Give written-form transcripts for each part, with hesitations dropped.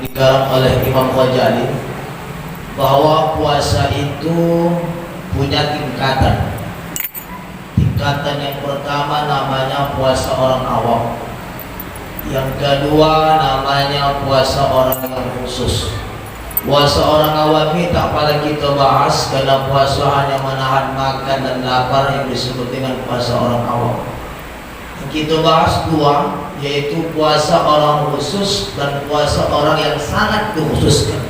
dikarang oleh Imam Ghazali bahwa puasa itu punya tingkatan. Tingkatan yang pertama namanya puasa orang awam, yang kedua namanya puasa orang yang khusus. Puasa orang awam ini tak payah kita bahas karena puasa hanya menahan makan dan lapar yang disebut dengan puasa orang awam. Yang kita bahas dua, yaitu puasa orang khusus dan puasa orang yang sangat dikhususkan.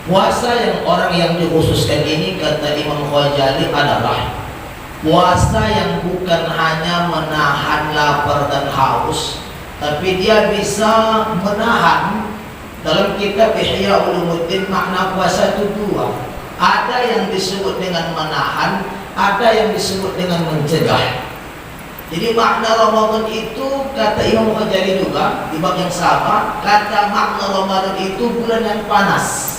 Puasa yang orang yang dikhususkan ini kata Imam Ghazali adalah puasa yang bukan hanya menahan lapar dan haus, tapi dia bisa menahan. Dalam kitab Ihya Ulumuddin makna puasa itu dua. Ada yang disebut dengan menahan, ada yang disebut dengan mencegah. Jadi makna Ramadan itu kata Imam Ghazali juga di bab yang sama, kata makna Ramadan itu bulan yang panas.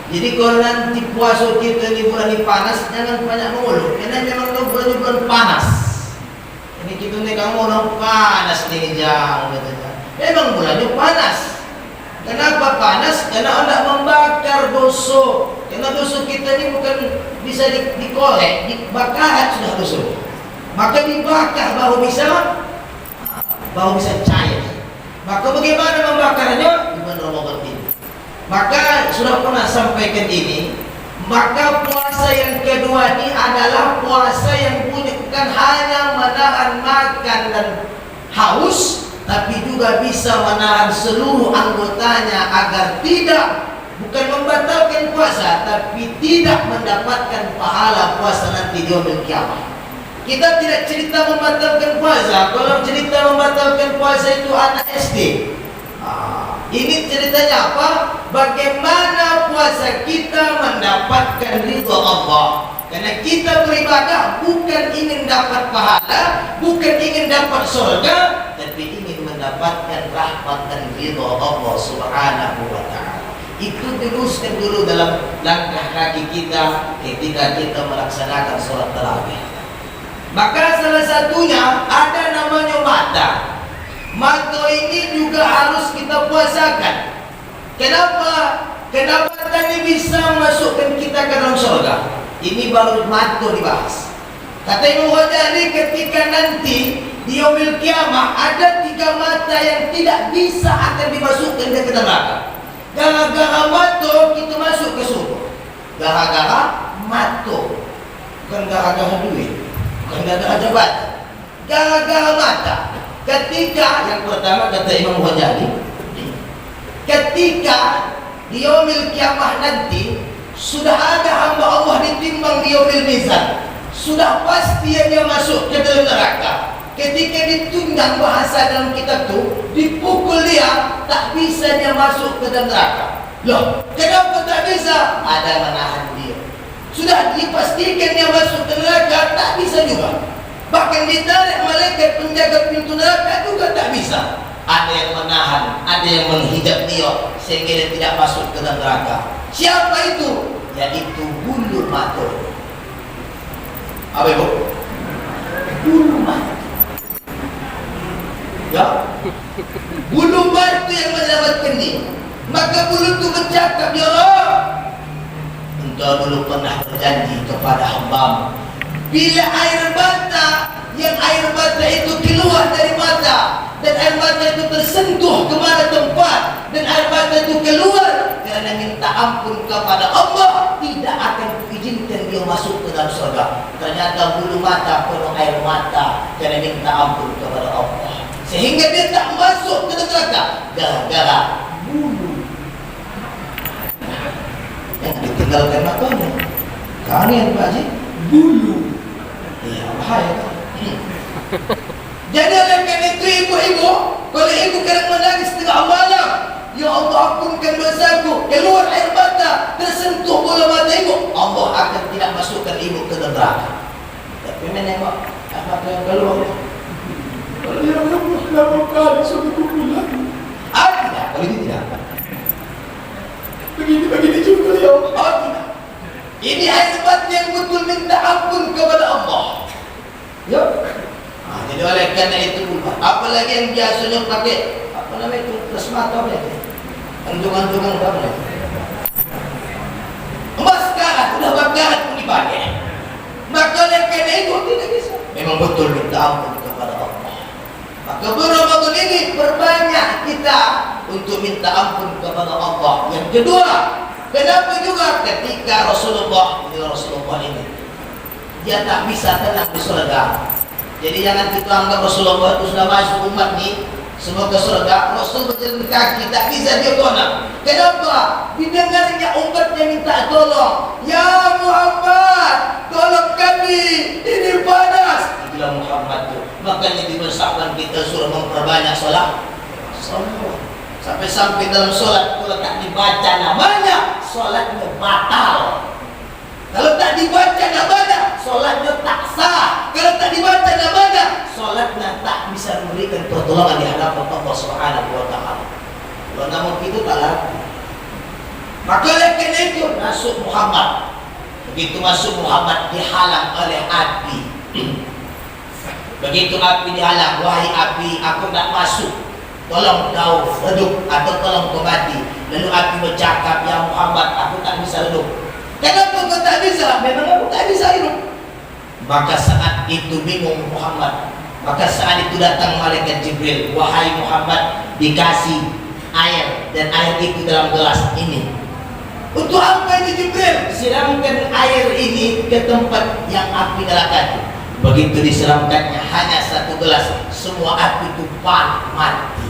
Jadi kalau nanti puasa kita di bulan ini panas, jangan banyak mengeluh, karena memang bulan panas. Ini kita nih kamu orang panas nih jangan katanya. Memang bulannya panas. Kenapa panas? Karena Anda membakar dosa. Karena dosa kita ini bukan bisa dikorek, dibakar sudah dosa. Maka dibakar baru bisa cair. Maka bagaimana membakarnya? Dengan Ramadan ini. Maka sudah pernah sampaikan ini. Maka puasa yang kedua ini adalah puasa yang bukan hanya menahan makan dan haus, tapi juga bisa menahan seluruh anggotanya agar bukan membatalkan puasa, tapi tidak mendapatkan pahala puasa nanti di yaumil qiyamah. Kita tidak cerita membatalkan puasa. Kalau cerita membatalkan puasa itu anak SD. Ini ceritanya apa? Bagaimana puasa kita mendapatkan ridha Allah. Karena kita beribadah bukan ingin dapat pahala, bukan ingin dapat surga, tapi ingin mendapatkan rahmat dan ridha Allah Subhanahu wa ta'ala. Itu teruskan dulu dalam langkah kaki kita ketika kita melaksanakan sholat tarawih. Maka salah satunya ada namanya mata. Mata ini juga harus kita puasakan. Kenapa? Kenapa tadi bisa masukkan kita ke dalam surga? Ini baru mata dibahas. Kata Imam Ghazali, ketika nanti di yaumil qiyamah ada 3 mata yang tidak bisa akan dimasukkan ke neraka. Gara-gara mata kita masuk ke surga. Gara-gara mata, bukan gara-gara duit, bukan gara-gara jabatan. Gara-gara mata. Ketika yang pertama kata Imam Ghazali, ketika di yaumil qiyamah nanti sudah ada hamba Allah ditimbang di yaumil mizan, sudah pasti dia masuk ke dalam neraka. Ketika ditundang bahasa dalam kitab itu, dipukul dia, tak bisa dia masuk ke dalam neraka. Loh, kenapa tak bisa? Ada menahan dia. Sudah dipastikan dia masuk ke neraka, tak bisa juga. Bahkan ditarik malaikat penjaga pintu neraka juga tak bisa. Ada yang menahan, ada yang menghijab dia sehingga dia tidak masuk ke dalam neraka. Siapa itu? Yaitu bulu mata. Apa ibu? Bulu mata. Ya, bulu mata yang menyelamatkan dia. Maka bulu itu bercakap, ya Allah, engkau dulu pernah berjanji kepada hamba-Mu, bila air mata, yang air mata itu keluar dari mata, dan air mata itu tersentuh ke mana tempat, dan air mata itu keluar karena minta ampun kepada Allah, tidak akan diizinkan dia masuk ke dalam surga. Ternyata bulu mata penuh air mata karena minta ampun kepada Allah, sehingga dia tak masuk ke neraka gara-gara bulu yang ditinggalkan matanya. Kangen Pak Haji, bulu. Ya bahaya kan. Jadi oleh karena itu ibu-ibu, kalau ibu kadang menangis tengah malam, ya Allah ampunkan dosaku, keluar air mata, tersentuh bola mata ibu, Allah akan tidak masukkan ibu ke neraka. Tapi menengok air mata yang keluar, kalau ya Allah kenapa kali suruh pulang? Tidak, kalau ini tidak. Begini juga ya Allah. Tidak. Ini air mata yang betul minta ampun kepada Allah. Ya. Jadi oleh karena itu, apalagi yang biasanya pakai apa namanya itu, plasma atau apa itu, Antung-antungan kamu. Emas sekarang udah bakaran pun dipakai. Maka oleh karena itu tidak bisa. Memang betul minta ampun kepada Allah. Maka Ramadan ini berbanyak kita untuk minta ampun kepada Allah. Yang kedua, kenapa juga ketika Rasulullah ini dia tak bisa tenang di surga. Jadi jangan kita anggap Rasulullah itu sudah masuk umat ini semua ke surga. Rasul berjalan kaki tak bisa dia tenang. Kenapa? Didengarnya umatnya minta tolong. Ya Muhammad, tolong kami, ini panas. Itulah Muhammad itu. Makanya dibesarkan kita suruh memperbanyak sholat. Sampai dalam sholat kalau tak dibaca namanya, sholatnya batal. Kalau tak dibaca namanya, sholatnya tak sah. Kalau tak dibaca namanya, sholatnya tak bisa memberikan pertolongan di hadapan Allah Subhanahu wa Ta'ala. Kalau namun itu tak laku. Maka oleh karena itu masuk Muhammad. Begitu masuk Muhammad dihalang oleh api. Begitu api dihalang, wahai api, aku tak masuk. Tolong kau redup atau tolong kau mati. Lalu api bercakap, ya Muhammad, aku tak bisa redup. Kenapa kau tak bisa? Memang aku tak bisa hidup. Maka saat itu bingung Muhammad. Maka saat itu datang malaikat Jibril. Wahai Muhammad, dikasih air. Dan air itu dalam gelas ini. Untuk apa ini Jibril? Siramkan air ini ke tempat yang api neraka. Begitu disiramkannya hanya satu gelas, semua api itu mati.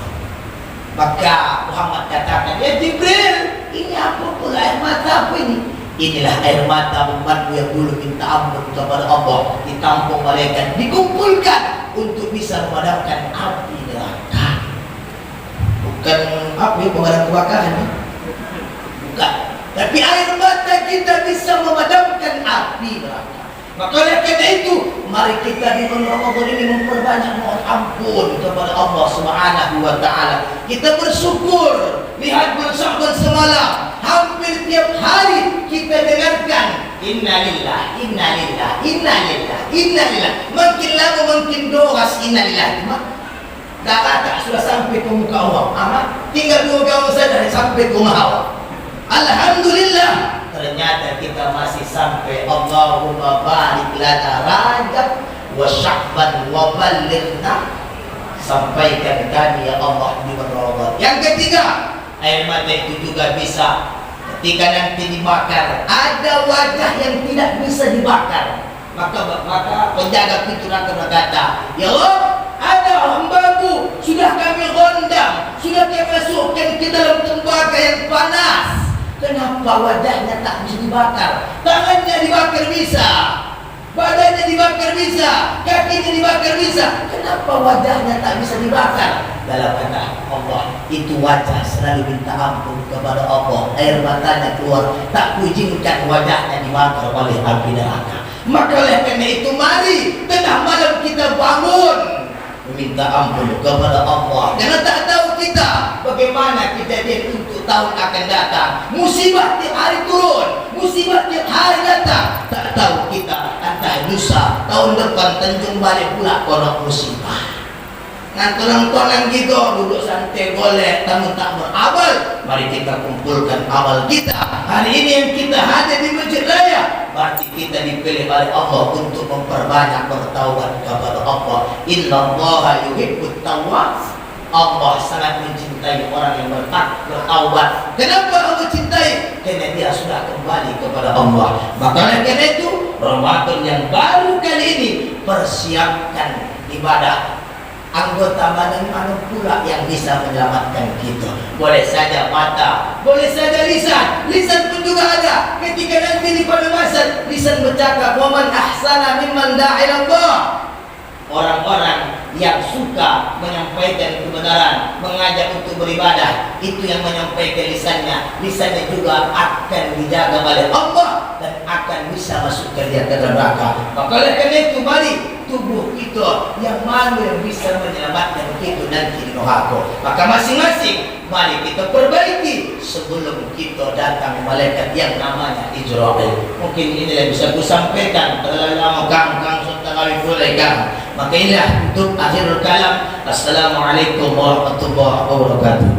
Maka Muhammad katakan, ya Jibril, ini apa pula air mata apa ini? Inilah air mata umatmu yang dulu minta ampun kepada Allah, ditampung malaikat, dikumpulkan untuk bisa memadamkan api neraka. Bukan api pemadam kebakaran, bukan. Tapi air mata kita bisa memadamkan api neraka. Maka oleh karena itu, mari kita di bulan Ramadan ini memperbanyak mohon ampun kepada Allah Subhanahu wa Ta'ala. Kita bersyukur. Lihat bulan Sya'ban semalam, hampir tiap hari kita dengarkan innalillah, innalillah, innalillah, innalillah. Makin lama makin doras innalillah. Tak sudah sampai ke muka Allah. Tinggal 2 gaul saja sampai ke muka Allah. Alhamdulillah. Ternyata kita masih sampai Allahumma barik lana Rajab wa Sya'ban wa ballighna. Sampaikan kami ya Allah di Ramadan. Yang ketiga, air mata itu juga bisa ketika nanti dibakar, ada wajah yang tidak bisa dibakar. Maka penjaga pintu neraka berkata, ya Allah, ada hambamu sudah kami gondang, sudah kami masukkan ke dalam tembaga yang panas. Kenapa wajahnya tak bisa dibakar? Tangannya dibakar bisa, badannya dibakar bisa, kakinya dibakar bisa. Kenapa wajahnya tak bisa dibakar? Dalam kata Allah, itu wajah selalu minta ampun kepada Allah. Air matanya keluar, tak kuizinkan wajahnya dibakar oleh api neraka. Maka oleh karena itu, mari tengah malam kita bangun meminta ampun kepada Allah. Karena tak tahu kita bagaimana kejadian untuk tahun akan datang. Musibah tiap hari turun, musibah tiap hari datang. Tak tahu kita entah lusa tahun depan Tanjung balik pula konon musibah. Ngantonang-tonang gitu, duduk santai golek, tamu tak beramal. Mari kita kumpulkan amal kita. Hari ini yang kita hadir di Masjid Raya, berarti kita dipilih oleh Allah untuk memperbanyak bertaubat kepada Allah. Innallaha yuhibbut tawwab. Allah sangat mencintai orang yang bertaubat. Kenapa Allah cintai? Karena dia sudah kembali kepada Allah. Maka karena itu, Ramadan yang baru kali ini, persiapkan ibadah. Anggota badan mana pula yang bisa menyelamatkan kita? Boleh saja mata, boleh saja lisan. Lisan pun juga ada. Ketika nanti di pada masa lisan bercakap, wa man ahsana mimman da'a ila Allah. Orang-orang yang suka menyampaikan kebenaran, mengajak untuk beribadah, itu yang menyampaikan lisannya. Lisannya juga akan dijaga oleh Allah dan akan bisa masukkan dia ke neraka. Maka oleh karena itu, mari tubuh kita yang mana yang bisa menyelamatkan kita nanti di neraka. Maka masing-masing mari kita perbaiki sebelum kita datang malaikat yang namanya Israel. Mungkin inilah bisa ku sampaikan. Terlalu lama kang serta kami bolehkan. Maka inilah untuk akhirul kalam. Assalamualaikum warahmatullahi wabarakatuh.